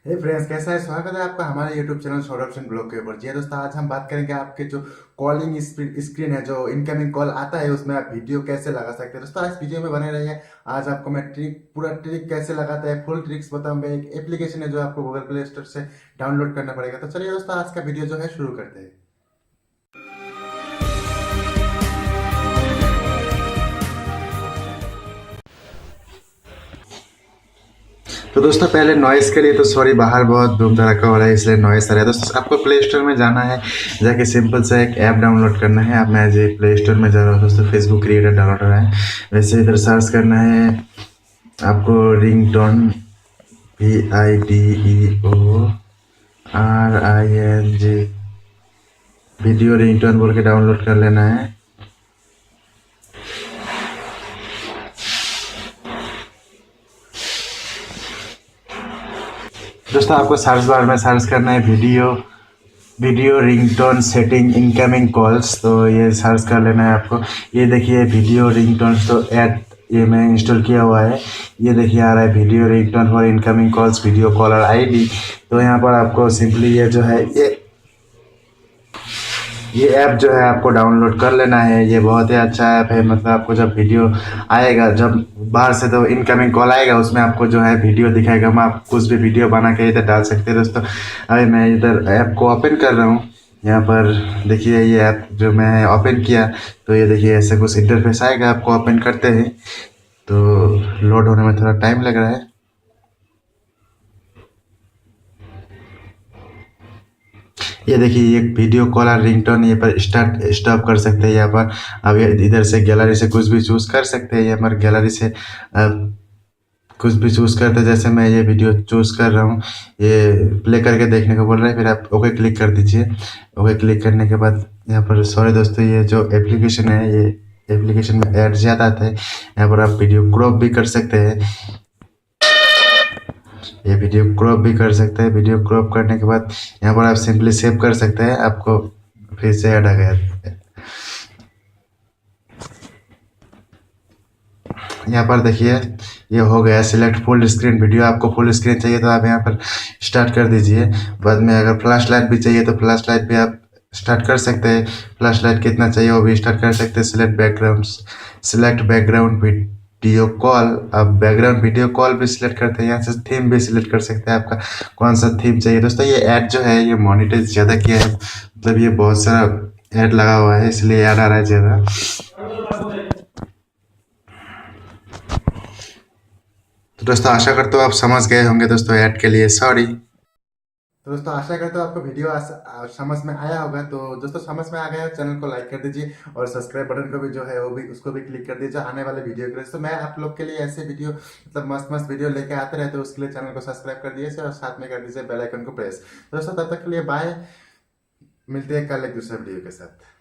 हे friends, कैसा है? स्वागत है आपका हमारे YouTube channel short option blog के ऊपर। जी हाँ दोस्तों, आज हम बात करेंगे आपके जो कॉलिंग स्क्रीन है, जो इनकमिंग कॉल आता है उसमें आप वीडियो कैसे लगा सकते हैं। दोस्तों आज वीडियो में बने रहिए। आज आपको मैं पूरा ट्रिक कैसे लगाता है, फुल ट्रिक्स बताऊंगा। एक एप्लीकेशन है जो आपको गूगल प्ले स्टोर से डाउनलोड करना पड़ेगा। तो चलिए दोस्तों, आज का वीडियो जो है शुरू करते हैं। तो दोस्तों पहले नॉइस के लिए तो सॉरी, बाहर बहुत धूम धड़ाका हो रहा है इसलिए नॉइस आ रहा है। दोस्तों आपको प्ले स्टोर में जाना है, जाके सिंपल सा एक ऐप डाउनलोड करना है। अब मैं जी प्ले स्टोर में जा रहा हूँ दोस्तों, फेसबुक क्रिएटर डाउनलोड है। वैसे इधर सर्च करना है आपको रिंगटोन, VIDEORING, वीडियो रिंगटोन बोल के डाउनलोड कर लेना है। दोस्तों आपको सर्च बार में सर्च करना है video ringtone setting incoming calls. तो ये सर्च कर लेना है आपको। ये देखिए वीडियो रिंगटोन, तो ऐड ये मैं इंस्टॉल किया हुआ है। ये देखिए आ रहा है video ringtone for incoming calls video caller ID। तो यहाँ पर आपको सिंपली ये जो है ये ऐप जो है आपको डाउनलोड कर लेना है। ये बहुत ही अच्छा ऐप है। मतलब आपको जब वीडियो आएगा, जब बाहर से तो इनकमिंग कॉल आएगा, उसमें आपको जो है वीडियो दिखाएगा। मैं आप कुछ भी वीडियो बना के इधर डाल सकते हैं दोस्तों। अभी मैं इधर ऐप को ओपन कर रहा हूँ। यहाँ पर देखिए ये ऐप जो मैं ओपन किया, तो ये देखिए ऐसे कुछ इंटरफेस आएगा। आपको ओपन करते हैं तो लोड होने में थोड़ा टाइम लग रहा है। ये देखिए ये वीडियो कॉल और रिंगटोन ये पर स्टार्ट स्टॉप कर सकते हैं। यहाँ पर अब ये इधर से गैलरी से कुछ भी चूज कर सकते हैं। यहाँ पर गैलरी से कुछ भी चूज करते हैं। जैसे मैं ये वीडियो चूज कर रहा हूँ, ये प्ले करके देखने को बोल रहा है। फिर आप ओके क्लिक कर दीजिए। ओके क्लिक करने के बाद यहाँ पर सॉरी दोस्तों, ये जो एप्लीकेशन है, ये एप्लीकेशन में ऐड ज़्यादा आता है। यहाँ पर आप वीडियो क्रॉप भी कर सकते हैं। ये वीडियो क्रॉप भी कर सकते हैं। वीडियो क्रॉप करने के बाद यहाँ पर आप सिंपली सेव कर सकते हैं। आपको फिर से ऐड आ गया। यहाँ पर देखिए ये हो गया सिलेक्ट फुल स्क्रीन वीडियो। आपको फुल स्क्रीन चाहिए तो आप यहाँ पर स्टार्ट कर दीजिए। बाद में अगर फ्लैश लाइट भी चाहिए तो फ्लैश लाइट भी आप स्टार्ट कर सकते हैं। फ्लैश लाइट कितना चाहिए वो भी स्टार्ट कर सकते हैं। Select background video call. आप बैकग्राउंड वीडियो कॉल भी सिलेक्ट करते हैं। यहाँ से थीम भी सिलेक्ट कर सकते हैं, आपका कौन सा थीम चाहिए। दोस्तों ये ऐड जो है ये मोनेटाइज ज़्यादा किया है, मतलब ये बहुत सारा ऐड लगा हुआ है इसलिए ऐड आ रहा है ज़्यादा। तो दोस्तों आशा करता हूँ आप समझ गए होंगे दोस्तों, ऐड के लिए सॉरी। तो दोस्तों आशा करता हूँ आपको वीडियो समझ में आया होगा। तो दोस्तों समझ में आ गया, चैनल को लाइक कर दीजिए और सब्सक्राइब बटन को भी जो है वो भी उसको भी क्लिक कर दीजिए आने वाले वीडियो के लिए। तो मैं आप लोग के लिए ऐसे वीडियो मतलब मस्त मस्त वीडियो लेके आते रहते हैं। उसके लिए चैनल को सब्सक्राइब कर दीजिए और साथ में कर दीजिए बेल आइकन को प्रेस। तो दोस्तों तब तक के लिए बाय, मिलते हैं कल एक दूसरे वीडियो के साथ।